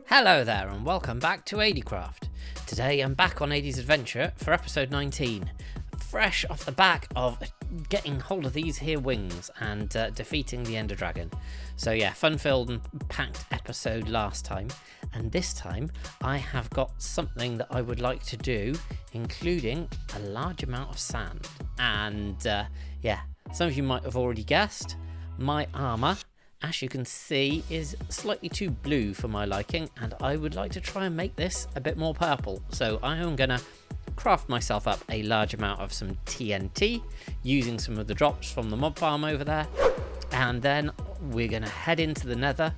Hello there and welcome back to Adiecraft. Today I'm back on Adie's adventure for episode 19, fresh off the back of getting hold of these here wings and defeating the Ender Dragon. So yeah, fun-filled and packed episode last time, and this time I have got something that I would like to do, including a large amount of sand. And yeah, some of you might have already guessed, my armour, as you can see, is slightly too blue for my liking, and I would like to try and make this a bit more purple. So I am going to craft myself up a large amount of some TNT using some of the drops from the mob farm over there, and then we're going to head into the Nether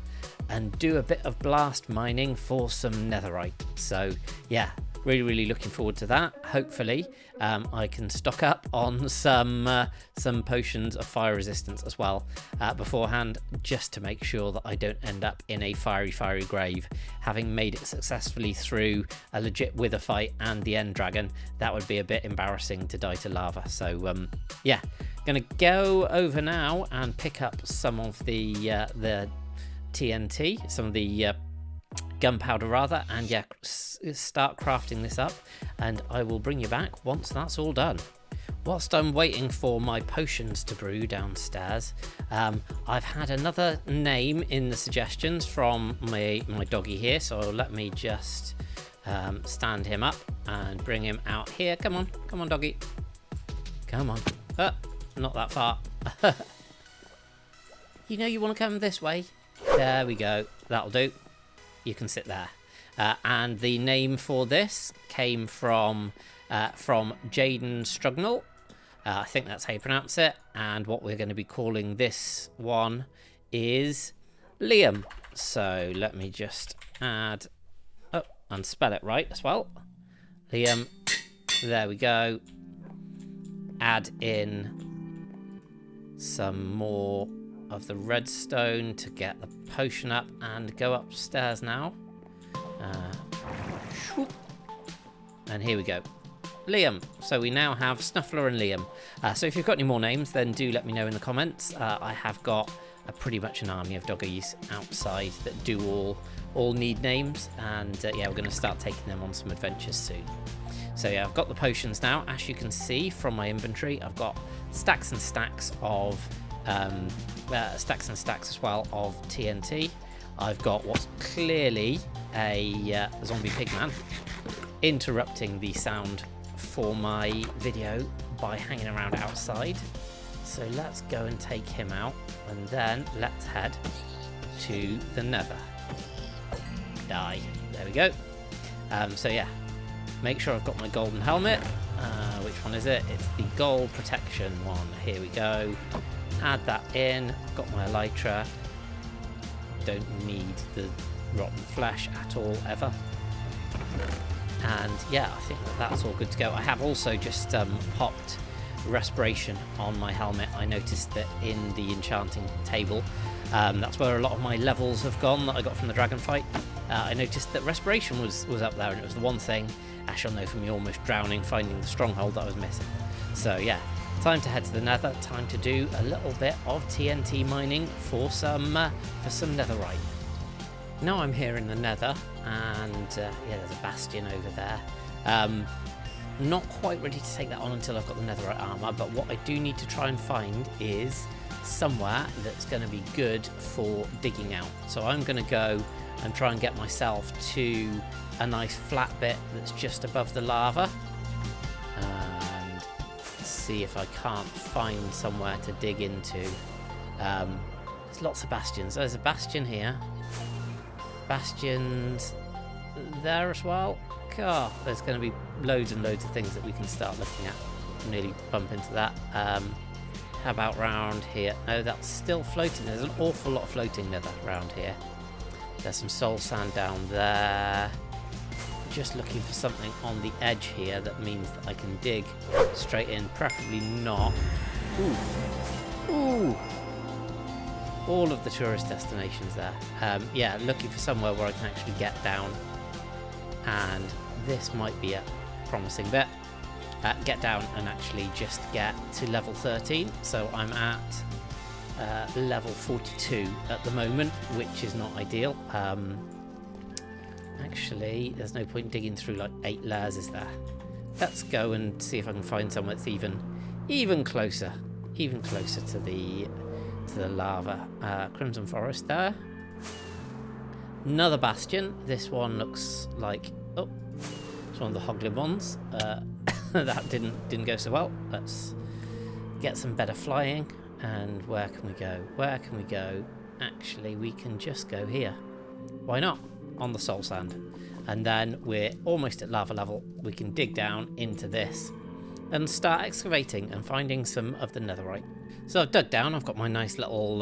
and do a bit of blast mining for some netherite. So yeah, really looking forward to that. Hopefully I can stock up on some potions of fire resistance as well beforehand, just to make sure that I don't end up in a fiery grave. Having made it successfully through a legit wither fight and the end dragon, that would be a bit embarrassing to die to lava. So yeah, gonna go over now and pick up some of the TNT, some of the gunpowder rather, and yeah, start crafting this up, and I will bring you back once that's all done. Whilst I'm waiting for my potions to brew downstairs, I've had another name in the suggestions from my doggy here, so let me just stand him up and bring him out here. Come on doggy, come on. Not that far. You know you want to come this way. There we go, that'll do. You can sit there. And the name for this came from Jaden Strugnall. I think that's how you pronounce it. And what we're going to be calling this one is Liam. So let me just add, and spell it right as well. Liam. There we go. Add in some more of the redstone to get the potion up, and go upstairs now. And here we go, Liam. So we now have Snuffler and Liam. So if you've got any more names, then do let me know in the comments. I have got pretty much an army of doggies outside that do all need names, and yeah, we're going to start taking them on some adventures soon. So yeah, I've got the potions now. As you can see from my inventory, I've got stacks and stacks of as well of TNT. I've got what's clearly a zombie pigman interrupting the sound for my video by hanging around outside. So let's go and take him out, and then let's head to the Nether. Die. There we go. So yeah, make sure I've got my golden helmet. Which one is it? It's the gold protection one. Here we go. Add that in. Got my elytra. Don't need the rotten flesh at all, ever. And yeah, I think that's all good to go. I have also just popped respiration on my helmet. I noticed that in the enchanting table, that's where a lot of my levels have gone that I got from the dragon fight. I noticed that respiration was up there, and it was the one thing, as you'll know from me almost drowning finding the stronghold, that I was missing. So yeah, time to head to the Nether. Time to do a little bit of TNT mining for some netherite. Now I'm here in the Nether, and yeah, there's a bastion over there. Not quite ready to take that on until I've got the Netherite armour, but what I do need to try and find is somewhere that's going to be good for digging out. So I'm going to go and try and get myself to a nice flat bit that's just above the lava, and see if I can't find somewhere to dig into. There's lots of bastions. There's a bastion here, bastions there as well. God, there's going to be loads and loads of things that we can start looking at. Nearly bump into that. How about round here? No, that's still floating. There's an awful lot of floating nether around here. There's some soul sand down there. Just looking for something on the edge here that means that I can dig straight in, preferably not. Ooh. All of the tourist destinations there. Yeah, looking for somewhere where I can actually get down, and this might be a promising bit. Get down and actually just get to level 13. So I'm at level 42 at the moment, which is not ideal. Actually, there's no point digging through like 8 layers, is there? Let's go and see if I can find somewhere that's even closer to the lava. Crimson Forest there. Another bastion. This one looks like, oh, it's one of the Hoglin ones. That didn't go so well. Let's get some better flying. And where can we go? Where can we go? Actually, we can just go here. Why not? On the soul sand. And then we're almost at lava level. We can dig down into this and start excavating and finding some of the netherite. So I've dug down. I've got my nice little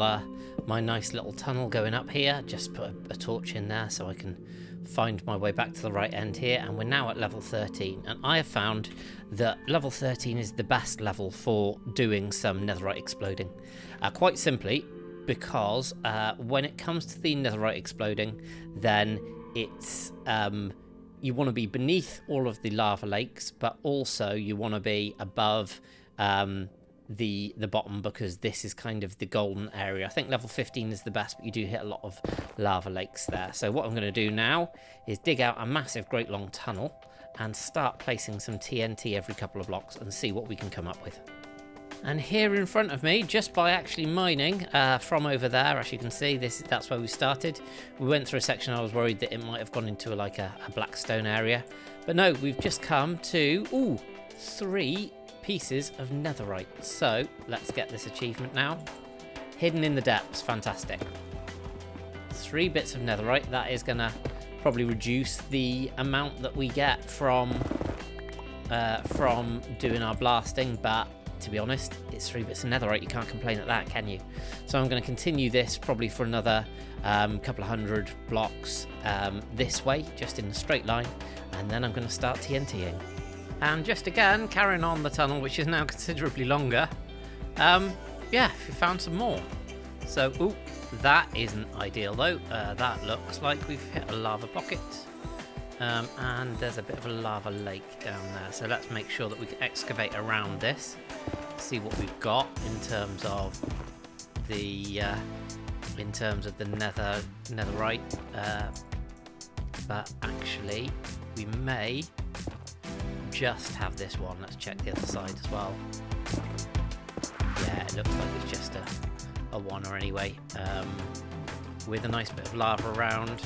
tunnel going up here. Just put a torch in there so I can find my way back to the right end here. And we're now at level 13. And I have found that level 13 is the best level for doing some netherite exploding. Quite simply, because when it comes to the netherite exploding, then it's you want to be beneath all of the lava lakes, but also you want to be above the bottom, because this is kind of the golden area. I think level 15 is the best, but you do hit a lot of lava lakes there. So what I'm going to do now is dig out a massive great long tunnel and start placing some TNT every couple of blocks and see what we can come up with. And here in front of me, just by actually mining from over there, as you can see, that's where we started. We went through a section. I was worried that it might have gone into like a black stone area, but no, we've just come to 3 pieces of netherite. So let's get this achievement now. Hidden in the depths, fantastic. 3 bits of netherite. That is gonna probably reduce the amount that we get from doing our blasting, but to be honest, it's 3 bits of netherite. You can't complain at that, can you? So I'm going to continue this probably for another couple of 100 blocks this way, just in a straight line, and then I'm going to start TNTing. And just again, carrying on the tunnel, which is now considerably longer. Yeah, we found some more. So, ooh, that isn't ideal though. That looks like we've hit a lava pocket. And there's a bit of a lava lake down there. So let's make sure that we can excavate around this. See what we've got in terms of the netherite. But actually, we may just have this one. Let's check the other side as well. Yeah, it looks like it's just a one-er anyway, with a nice bit of lava around.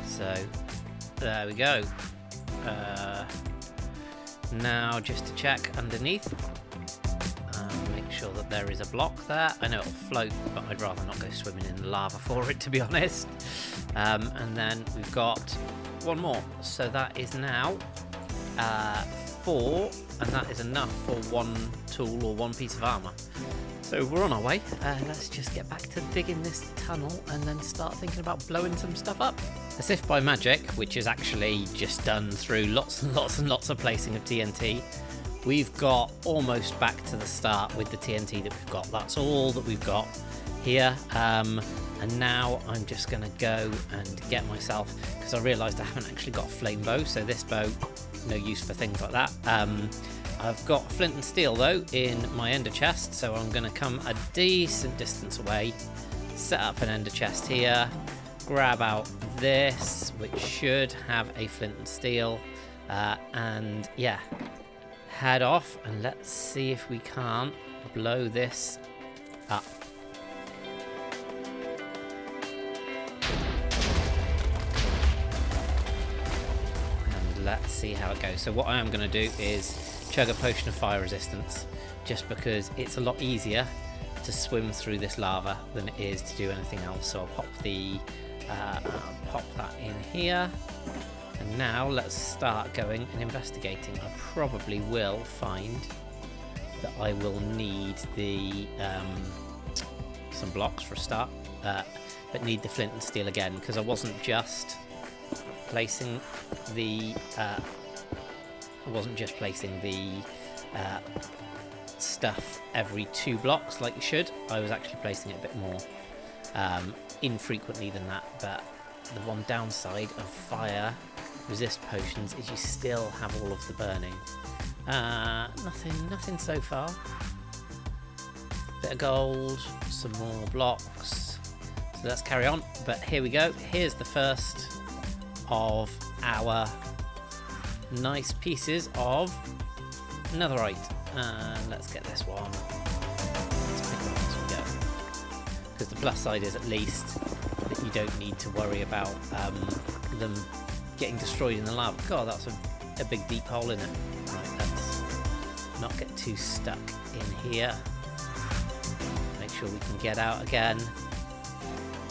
So there we go. Now just to check underneath, make sure that there is a block there. I know it'll float, but I'd rather not go swimming in the lava for it, to be honest. And then we've got one more. So that is now 4, and that is enough for 1 tool or 1 piece of armor. So we're on our way. Let's just get back to digging this tunnel and then start thinking about blowing some stuff up. As if by magic, which is actually just done through lots and lots and lots of placing of TNT, we've got almost back to the start with the TNT that we've got. That's all that we've got here. And now I'm just going to go and get myself, because I realised I haven't actually got a flame bow, so this bow, no use for things like that. I've got flint and steel though in my ender chest, so I'm going to come a decent distance away, set up an ender chest here, grab out this, which should have a flint and steel, and yeah, head off and let's see if we can't blow this up. And let's see how it goes. So what I am going to do is chug a potion of fire resistance, just because it's a lot easier to swim through this lava than it is to do anything else. So I'll pop that in here, and now let's start going and investigating. I probably will find that I will need the some blocks for a start, but need the flint and steel again, because I wasn't just placing the stuff every 2 blocks like you should. I was actually placing it a bit more infrequently than that. But the one downside of fire resist potions is you still have all of the burning. Nothing so far. Bit of gold, some more blocks, So let's carry on. But here we go. Here's the first of our nice pieces of netherite. And let's get this one. Let's pick it up as we go. Because the plus side is at least that you don't need to worry about them getting destroyed in the lava. God, that's a big deep hole in it. Right, let's not get too stuck in here. Make sure we can get out again.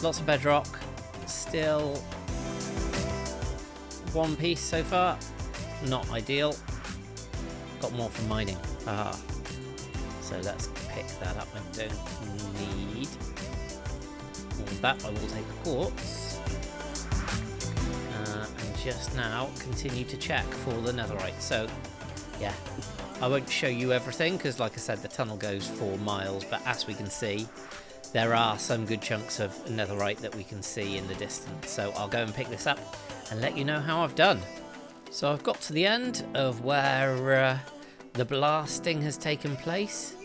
Lots of bedrock. Still one piece so far. Not ideal. Got more from mining. So let's pick that up. I don't need all of that. I will take the quartz. And just now continue to check for the netherite. So yeah, I won't show you everything because like I said, the tunnel goes 4 miles, but as we can see, there are some good chunks of netherite that we can see in the distance. So I'll go and pick this up and let you know how I've done. So I've got to the end of where the blasting has taken place,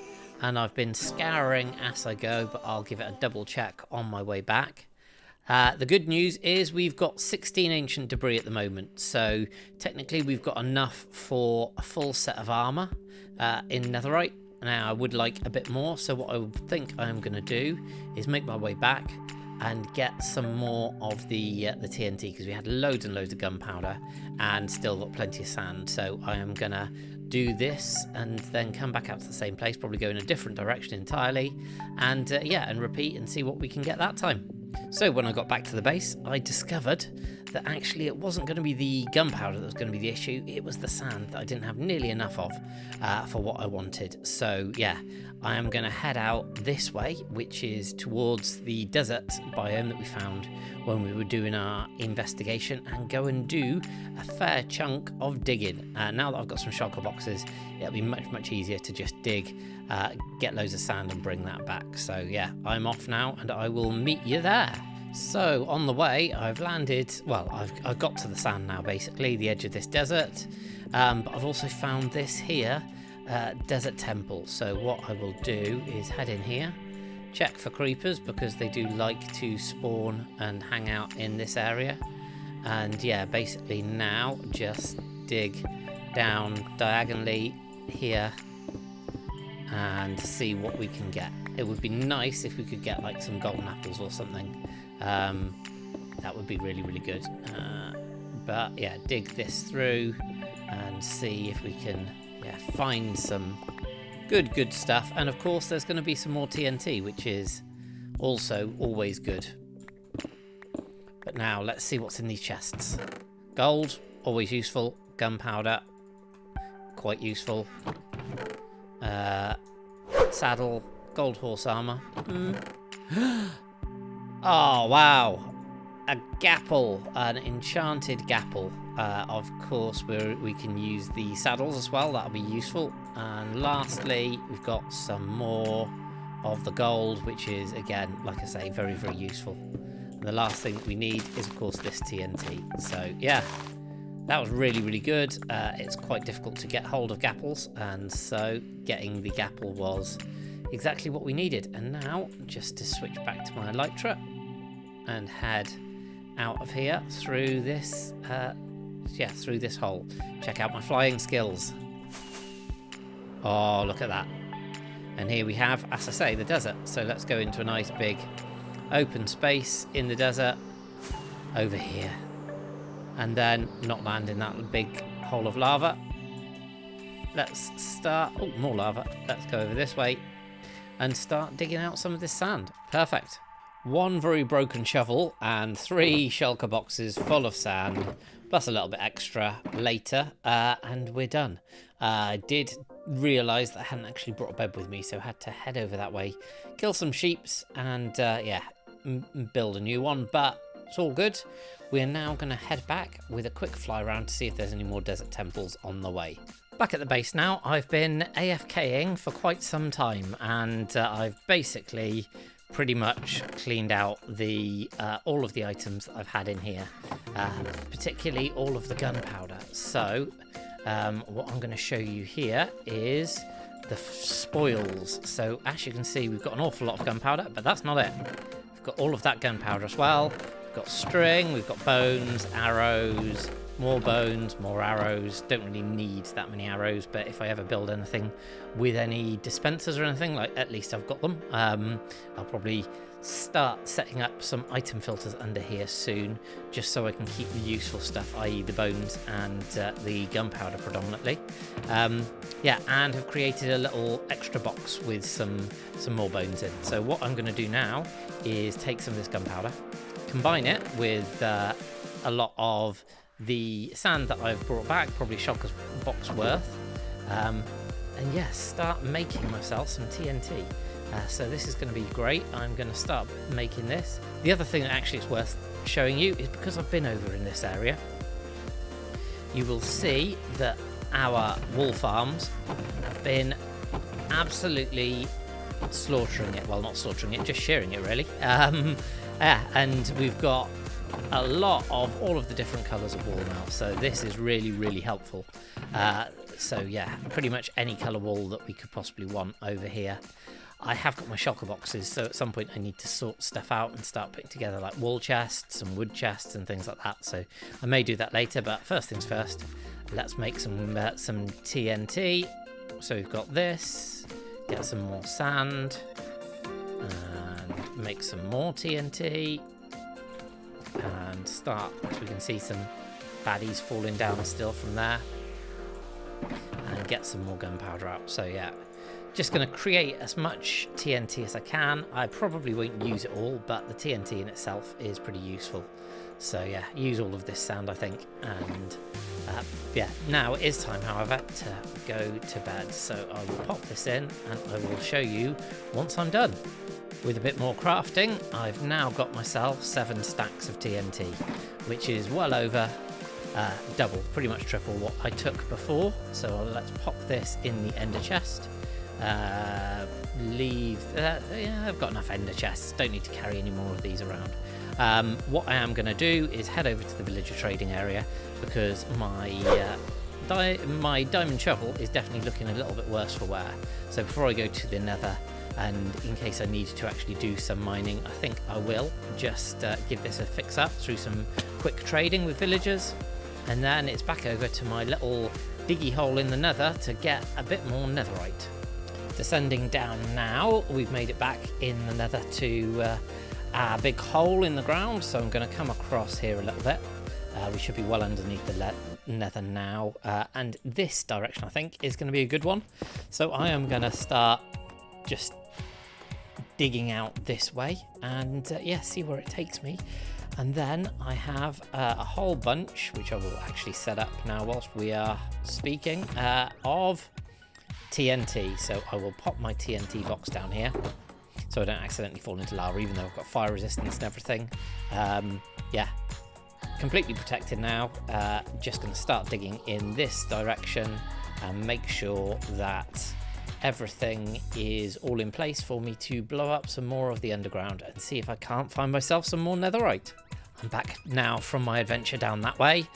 and I've been scouring as I go, but I'll give it a double check on my way back. The good news is we've got 16 ancient debris at the moment, so technically we've got enough for a full set of armour in netherite. Now I would like a bit more, so what I think I'm going to do is make my way back and get some more of the TNT, because we had loads and loads of gunpowder and still got plenty of sand. So I am going to do this and then come back out to the same place, probably go in a different direction entirely, and yeah, and repeat and see what we can get that time. So when I got back to the base, I discovered that actually it wasn't going to be the gunpowder that was going to be the issue, it was the sand that I didn't have nearly enough of for what I wanted. So yeah, I am going to head out this way, which is towards the desert biome that we found when we were doing our investigation, and go and do a fair chunk of digging. Now that I've got some shulker boxes, it'll be much easier to just dig, get loads of sand and bring that back. So yeah, I'm off now and I will meet you there. So on the way, I've landed, well, I've got to the sand now, basically, the edge of this desert. But I've also found this here, desert temple. So what I will do is head in here, check for creepers, because they do like to spawn and hang out in this area. And yeah, basically now just dig down diagonally here and see what we can get. It would be nice if we could get like some golden apples or something. That would be really good. But yeah, dig this through and see if we can find some good stuff. And of course there's going to be some more TNT, which is also always good. But now let's see what's in these chests. Gold, always useful. Gunpowder, quite useful. Saddle, gold horse armor. Oh wow, a gapple, an enchanted gapple. Of course we can use the saddles as well, that'll be useful. And lastly, we've got some more of the gold, which is again, like I say, very useful. And the last thing that we need is of course this TNT. So yeah, that was really good. It's quite difficult to get hold of gapples, and so getting the gapple was exactly what we needed. And now just to switch back to my elytra and head out of here through this through this hole. Check out my flying skills. Oh, look at that. And here we have, as I say, the desert. So let's go into a nice big open space in the desert over here, and then not land in that big hole of lava. Let's start, oh, more lava. Let's go over this way and start digging out some of this sand. Perfect. 1 very broken shovel and 3 shulker boxes full of sand, plus a little bit extra later, and we're done. I did realise that I hadn't actually brought a bed with me, so I had to head over that way, kill some sheeps, and build a new one, but it's all good. We're now going to head back with a quick fly around to see if there's any more desert temples on the way. Back at the base now, I've been AFKing for quite some time, and I've basically pretty much cleaned out the all of the items that I've had in here, particularly all of the gunpowder. So what I'm going to show you here is the spoils. So as you can see, we've got an awful lot of gunpowder, but that's not it. We've got all of that gunpowder as well. We've got string, we've got bones, arrows, more bones, more arrows. Don't really need that many arrows, but if I ever build anything with any dispensers or anything, like, at least I've got them. I'll probably start setting up some item filters under here soon, just so I can keep the useful stuff, i.e. the bones and the gunpowder predominantly. Yeah, and have created a little extra box with some more bones in. So what I'm going to do now is take some of this gunpowder, combine it with a lot of the sand that I've brought back, probably Shulker's box worth, and yes, start making myself some TNT. So this is going to be great. I'm going to start making this. The other thing that actually is worth showing you is, because I've been over in this area, you will see that our wool farms have been absolutely slaughtering it. Well, not slaughtering it, just shearing it really. And we've got a lot of all of the different colours of wool now, so this is really, really helpful. So yeah, pretty much any colour wool that we could possibly want over here. I have got my shulker boxes, so at some point I need to sort stuff out and start putting together like wool chests and wood chests and things like that, so I may do that later. But first things first, let's make some TNT. So we've got this, get some more sand and make some more TNT and start, so we can see some baddies falling down still from there, and get some more gunpowder out. So yeah, just going to create as much TNT as I can. I probably won't use it all, but the TNT in itself is pretty useful. So yeah, use all of this sand, I think. And yeah, now it is time, however, to go to bed. So I will pop this in and I will show you once I'm done. With a bit more crafting, I've now got myself 7 stacks of TNT, which is well over double, pretty much triple what I took before. So let's pop this in the ender chest. Yeah, I've got enough ender chests, don't need to carry any more of these around. What I am going to do is head over to the villager trading area, because my diamond shovel is definitely looking a little bit worse for wear. So before I go to the nether, and in case I need to actually do some mining, I think I will just give this a fix up through some quick trading with villagers, and then it's back over to my little diggy hole in the nether to get a bit more netherite. Descending down now, we've made it back in the nether to our big hole in the ground, so I'm going to come across here a little bit. We should be well underneath the nether now, and this direction I think is going to be a good one. So I am going to start just digging out this way and yeah, see where it takes me. And then I have a whole bunch, which I will actually set up now whilst we are speaking, of TNT. So I will pop my TNT box down here so I don't accidentally fall into lava, even though I've got fire resistance and everything. Yeah, completely protected now. Just going to start digging in this direction and make sure that everything is all in place for me to blow up some more of the underground and see if I can't find myself some more netherite. I'm back now from my adventure down that way,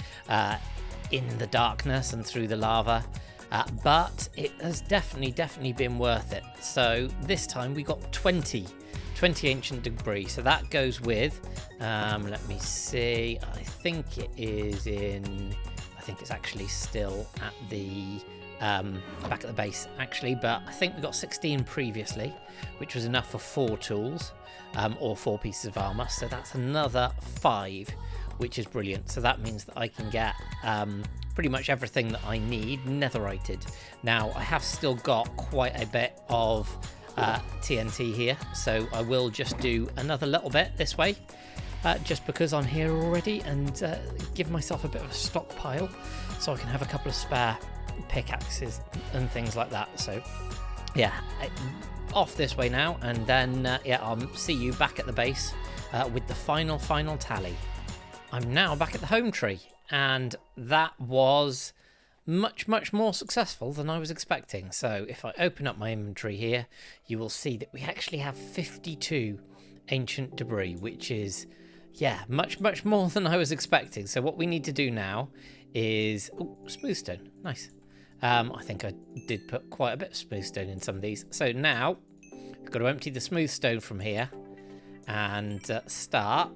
in the darkness and through the lava. But it has definitely been worth it. So this time we got 20 ancient debris. So that goes with, let me see, I think it is in, I think it's actually still at the back at the base actually, but I think we got 16 previously, which was enough for 4 tools, or 4 pieces of armor. So that's another 5, which is brilliant. So that means that I can get pretty much everything that I need netherited. Now I have still got quite a bit of TNT here, so I will just do another little bit this way, just because I'm here already, and give myself a bit of a stockpile so I can have a couple of spare pickaxes and things like that. So yeah, off this way now, and then yeah, I'll see you back at the base with the final tally. I'm now back at the home tree, and that was much more successful than I was expecting. So if I open up my inventory here, you will see that we actually have 52 ancient debris, which is, yeah, much more than I was expecting. So what we need to do now is, oh, smooth stone, nice. I think I did put quite a bit of smooth stone in some of these. So now we've got to empty the smooth stone from here, and start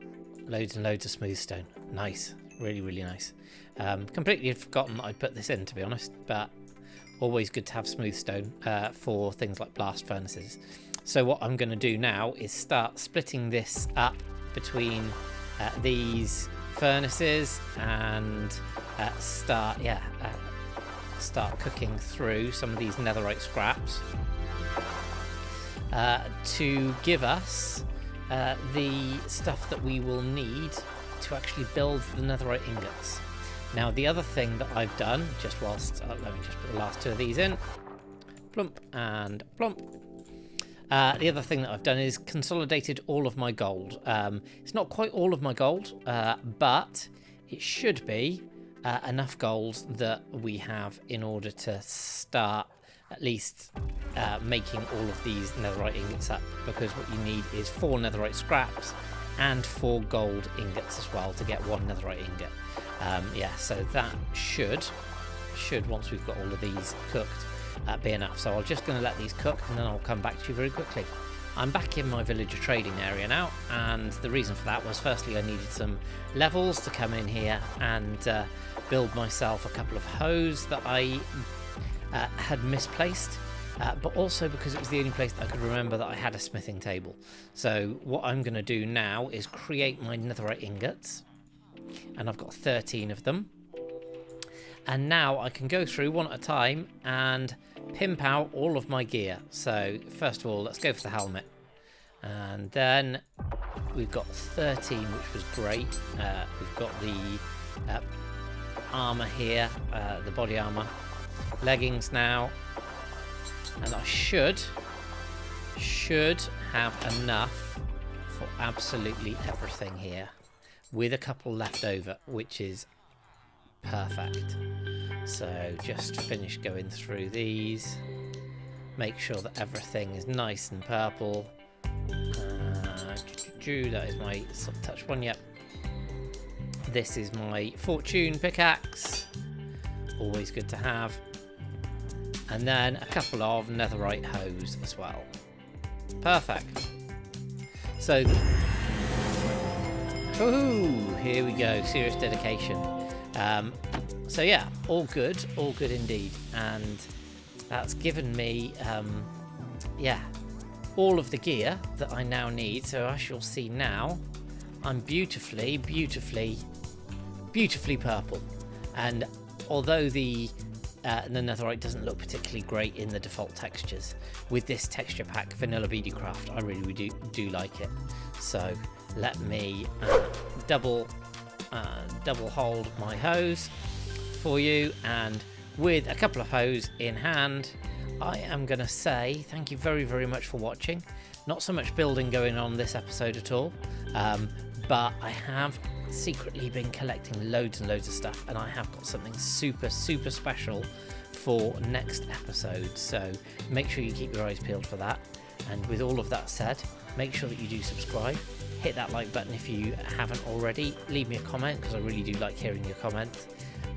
loads and loads of smooth stone. Nice, really nice. Completely forgotten that I put this in, to be honest, but always good to have smooth stone for things like blast furnaces. So what I'm going to do now is start splitting this up between these furnaces and start cooking through some of these netherite scraps to give us the stuff that we will need to actually build the netherite ingots. Now the other thing that I've done, just whilst let me just put the last two of these in, plump and plump. The other thing that I've done is consolidated all of my gold. It's not quite all of my gold, but it should be enough gold that we have in order to start at least making all of these netherite ingots up, because what you need is 4 netherite scraps and 4 gold ingots as well to get 1 netherite ingot. So that should, once we've got all of these cooked, be enough. So I'm just going to let these cook and then I'll come back to you very quickly. I'm back in my villager trading area now, and the reason for that was firstly I needed some levels to come in here and build myself a couple of hoes that I had misplaced, but also because it was the only place that I could remember that I had a smithing table. So what I'm going to do now is create my netherite ingots, and I've got 13 of them. And now I can go through one at a time and pimp out all of my gear. So first of all, let's go for the helmet. And then we've got 13, which was great. We've got the armor here, the body armor, leggings now. And I should have enough for absolutely everything here, with a couple left over, which is perfect. So just finish going through these, make sure that everything is nice and purple. That is my soft touch one. Yep, this is my fortune pickaxe, always good to have, and then a couple of netherite hoes as well. Perfect. So here we go, serious dedication. So yeah, all good indeed, and that's given me all of the gear that I now need. So as you'll see now, I'm beautifully purple, and although the netherite doesn't look particularly great in the default textures, with this texture pack Vanilla BD Craft I really do like it. So let me double hold my hose for you, and with a couple of hose in hand, I am going to say thank you very much for watching. Not so much building going on this episode at all, but I have secretly been collecting loads and loads of stuff, and I have got something super special for next episode, so make sure you keep your eyes peeled for that. And with all of that said, make sure that you do subscribe, hit that like button if you haven't already, leave me a comment because I really do like hearing your comments,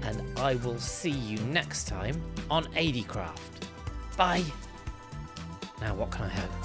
and I will see you next time on Adie Craft. Bye! Now what can I have?